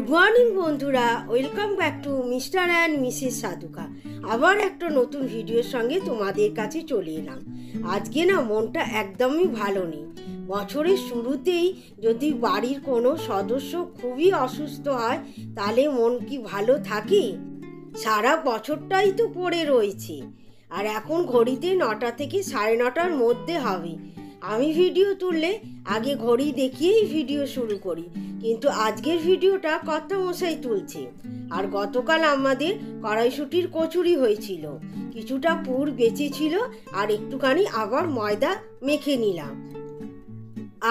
Good morning বন্ধুরা, welcome back to mister and missus Sadhuka. আবার একটা নতুন ভিডিওর সঙ্গে তোমাদের কাছে চলে এলাম। আজকে না মনটা একদমই ভালো নেই। বছরের শুরুতেই যদি বাড়ির কোনো সদস্য খুবই অসুস্থ হয় তাহলে মন কি ভালো থাকে? সারা বছরটাই তো পড়ে রয়েছে, আর এখন ঘড়িতে 9টা থেকে 9:30টার মধ্যে হবে। আমি ভিডিও তুললে আগে ঘড়ি দেখিয়েই ভিডিও শুরু করি, কিন্তু আজকের ভিডিওটা কর্তামশাই তুলছে। আর গতকাল আমাদের কড়াইশুঁটির কচুরি হয়েছিল, কিছুটা পুর বেঁচে ছিল আর একটুখানি আবার ময়দা মেখে নিলাম।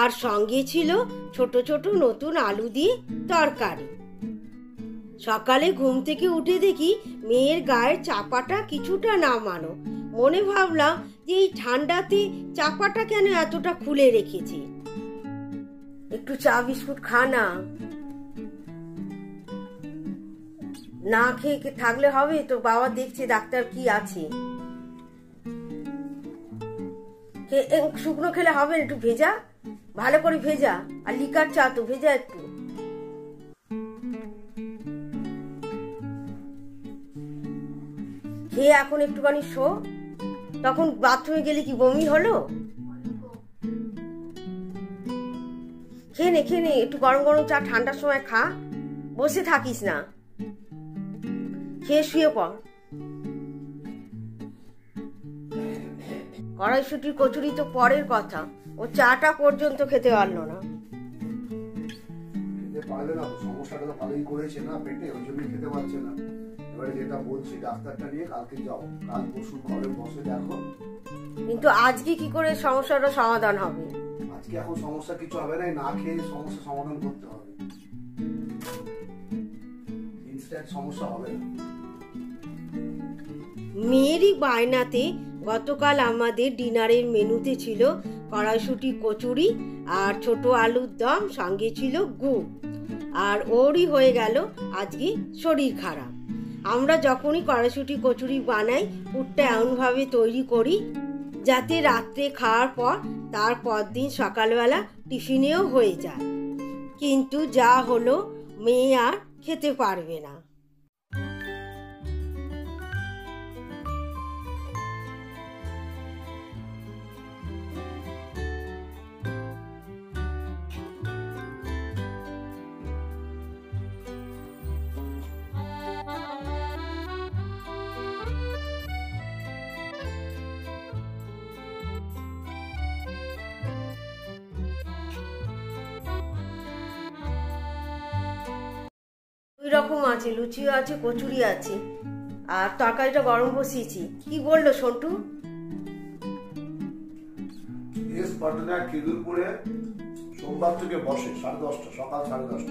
আর সঙ্গে ছিল ছোট ছোট নতুন আলু দিয়ে তরকারি। সকালে ঘুম থেকে উঠে দেখি মেয়ের গায়ের চাপাটা কিছুটা নামানো। মনে ভাবলাম যে এই ঠান্ডাতে চাপাটা কেন এতটা খুলে রেখেছে। একটু চা বিস্কুট খা না, না খেয়ে থাকলে হবে? তো বাবা দেখছে ডাক্তার কি আছে। শুকনো খেলে হবে, একটু ভেজা, ভালো করে ভেজা। আর লিকার চা তো ভেজা একটু। খেয়ে এখন একটুখানি শো, তখন বাথরুমে গেলে কি বমি হলো? খেয়ে নে, একটু গরম গরম চা ঠান্ডার সময় খা, বসে থাকিস না, খেয়ে শুয়ে পড়। কড়াইশুঁটির কচুরি তো পরের কথা, ও চাটা পর্যন্ত খেতে পারলো না। সমস্যাটা তো ভালোই করেছে না পেটে, ওই জন্যই খেতে পারছে না। এবারে যেটা বলছি, ডাক্তারটা নিয়ে কালকে যাও, কাল পরশু ঘরে বসে দেখো। কিন্তু আজকে কি করে সমস্যাটা সমাধান হবে? আজকে এখন সমস্যা কিছু হবে না, না খেয়ে সমস্যা সমাধান করতে হবে। ইনস্ট্যান্ট সমস্যা হবে না। মেয়েরই বায়নাতে গতকাল আমাদের ডিনারের মেনুতে ছিল কড়াইশুঁটি কচুরি আর ছোট আলুর দম, সঙ্গে ছিল গুড়। আর ওরই হয়ে গেল আজকে শরীর খারাপ। আমরা যখনই কড়াইশুঁটি কচুরি বানাই, পুরটা এমনভাবে তৈরি করি যাতে রাত্রে খাওয়ার পর তার পরদিন সকালবেলা টিফিনেও হয়ে যায়। কিন্তু যা হলো, মেয়ে আর খেতে পারবে না। দুই রকম আছে, লুচিও আছে, কচুরি আছে, আর তরকারিটা গরম বসিয়েছি। কি বললো সন্টু? খেজুরপুরে সোমবার থেকে বসে 10:30, সকাল 10:30।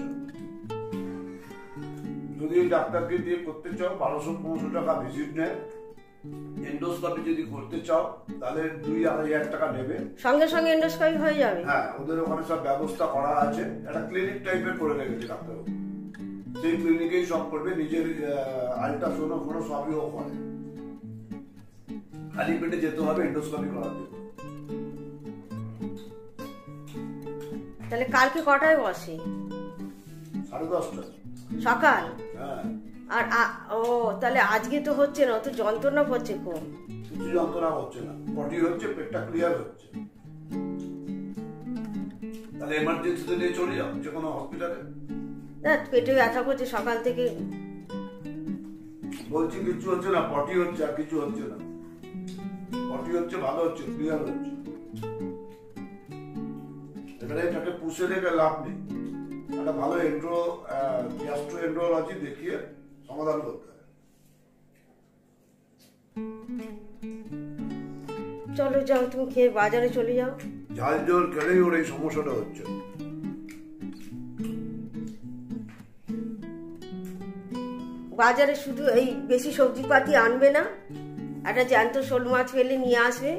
যদি ডাক্তারকে দিয়ে করতে চাও 1200-1500 টাকা ভিজিট নেয়। এন্ডোস্কোপি যদি করতে চাও তাহলে 2-2.5 টাকা নেবে। সঙ্গে সঙ্গে এন্ডোস্কোপি হয়ে যাবে? হ্যাঁ, ওদের ওখানে সব ব্যবস্থা করা আছে। একটা ক্লিনিক টাইপের করে রেখেছে ডাক্তারবাবু। সেই ক্লিনিকেই সব করবে, নিজের আল্ট্রাসোনো ফোনো সবই ও করে। খালি পেটে যেতে হবে এন্ডোস্কোপি করাতে। তাহলে কালকে কটায় বসে? 10:30 সকাল। হ্যাঁ। আর তাহলে আজকে তো হচ্ছে না, তো যন্ত্রণা হচ্ছে কম? কিছু যন্ত্রণা হচ্ছে না, পটি হচ্ছে, পেটটা ক্লিয়ার হচ্ছে। তাহলে এমার্জেন্সিতে নিয়ে চলে যাও যে কোনো হসপিটালে। না, পেটে ব্যথা করছে সকাল থেকে। বলছি কিছু হচ্ছে না, পটি হচ্ছে, আর কিছু হচ্ছে না। পটি হচ্ছে, ভালো হচ্ছে, ক্লিয়ার হচ্ছে। এবারে এটাকে পুষে রেখে লাভ নেই। একটা ভালো গ্যাস্ট্রোএন্টেরোলজি দেখিয়ে সমাধান করতে হবে। চলো যাও, তুমি খেয়ে বাজারে চলে যাও। ঝাল জল খেলেই ওর এই সমস্যাটা হচ্ছে। বাজারে শুধু এই বেশি সবজিপাতি আনবে না, একটা জ্যান্ত শোল মাছ পেলে নিয়ে আসবে।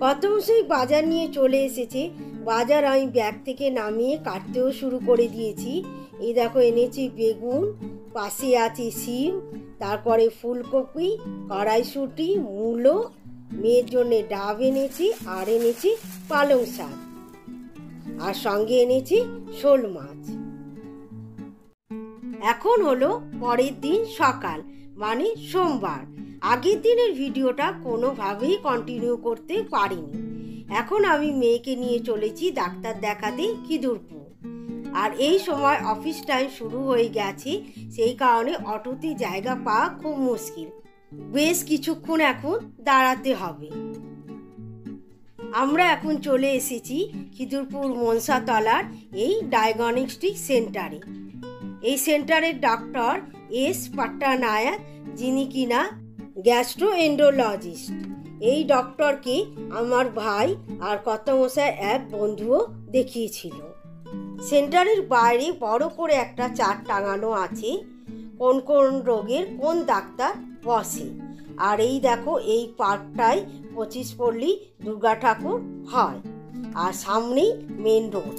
কত সেই বাজার নিয়ে চলে এসেছে, বাজার আমি ব্যাগ থেকে নামিয়ে কাটতেও শুরু করে দিয়েছি। এই দেখো এনেছি বেগুন, পাশে আছে শিম, তারপরে ফুলকপি, কড়াইশুঁটি, মূলো, মেয়ের জন্য ডাব এনেছি, আর এনেছি পালং শাক, আর সঙ্গে এনেছি শোল মাছ। এখন হলো পরের দিন সকাল, মানে সোমবার। আগের দিনের ভিডিওটা কোনোভাবেই কন্টিনিউ করতে পারিনি। এখন আমি মেয়েকে নিয়ে চলেছি ডাক্তার দেখাতে খিদুরপুর। আর এই সময় অফিস টাইম শুরু হয়ে গেছে, সেই কারণে অটোতে জায়গা পাওয়া খুব মুশকিল। বেশ কিছুক্ষণ এখন দাঁড়াতে হবে। আমরা এখন চলে এসেছি খিদুরপুর মনসাতলার এই ডায়াগনস্টিক সেন্টারে। এই সেন্টারের ডক্টর এস পাট্টানায়ক, যিনি কিনা গ্যাস্ট্রোএন্ডোলজিস্ট। এই ডক্টরকে আমার ভাই আর কর্তামশাই এক বন্ধুও দেখিয়েছিল। সেন্টারের বাইরে বড় করে একটা চার্ট টাঙানো আছে, কোন কোন রোগের কোন ডাক্তার বসে। আর এই দেখো, এই পার্কটায় 25 পল্লী দুর্গা ঠাকুর হয়, আর সামনেই মেন রোড।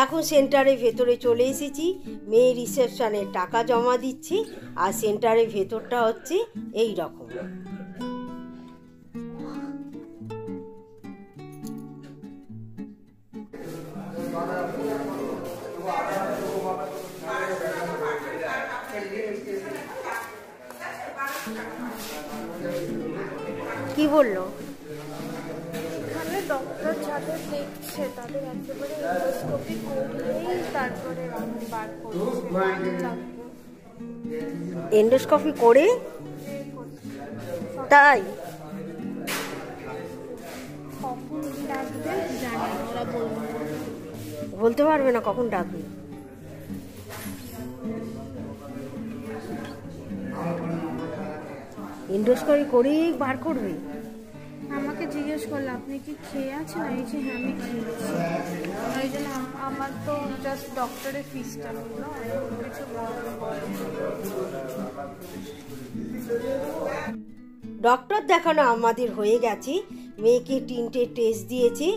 এখন সেন্টারের ভেতরে চলে এসেছি। মেয়ে রিসেপশনে টাকা জমা দিচ্ছে, আর সেন্টারের ভেতরটা হচ্ছে এই রকম। কি বললো? এখানে ডক্টর যাদের দেখছে তাদের একেবারে এন্ডোস্কোপি করিয়েই তারপরে বার করছে। এন্ডোস্কোপি করে? তাই? কখন ডাকবে জানি ওরা বলতে পারবে না কখন ডাকবে। এন্ডোস্কোপি করেই বার করবে। আমাকে জিজ্ঞেস করলো আপনি কি খেয়ে আছেন, এই যে হ্যাঁ আমি খেয়েছি। ওই জন্য আমার তো জাস্ট ডক্টরের ফিসটা নিল, কিছু ডক্টর দেখানো আমাদের হয়ে গেছে। মেয়েকে 3টে টেস্ট দিয়েছে,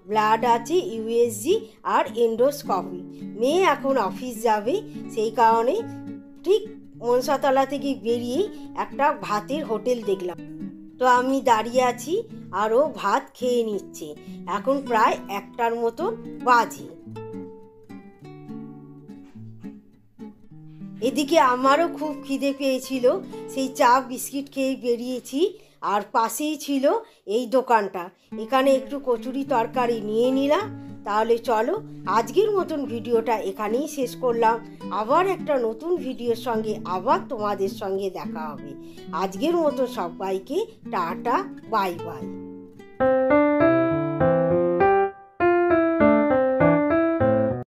ব্লাড আছে, ইউএসজি আর এন্ডোস্কোপি। মেয়ে এখন অফিস যাবে, সেই কারণে ঠিক মনসাতলা থেকে বেরিয়ে একটা ভাতের হোটেল দেখলাম। তো আমি দাঁড়িয়ে আছি, আর ও ভাত খেয়ে নিচ্ছে। এখন প্রায় 1টার মতন বাজে। এদিকে আমারও খুব খিদে পেয়েছিল, সেই চা বিস্কিট খেয়ে বেরিয়েছি। আর পাশেই ছিল এই দোকানটা, এখানে একটু কচুরি তরকারি নিয়ে নিলাম। তাহলে চলো, আজকের মতন ভিডিওটা এখানেই শেষ করলাম। আবার একটা নতুন ভিডিওর সঙ্গে আবার তোমাদের সঙ্গে দেখা হবে। আজকের মতো সবাইকে টাটা, বাই বাই।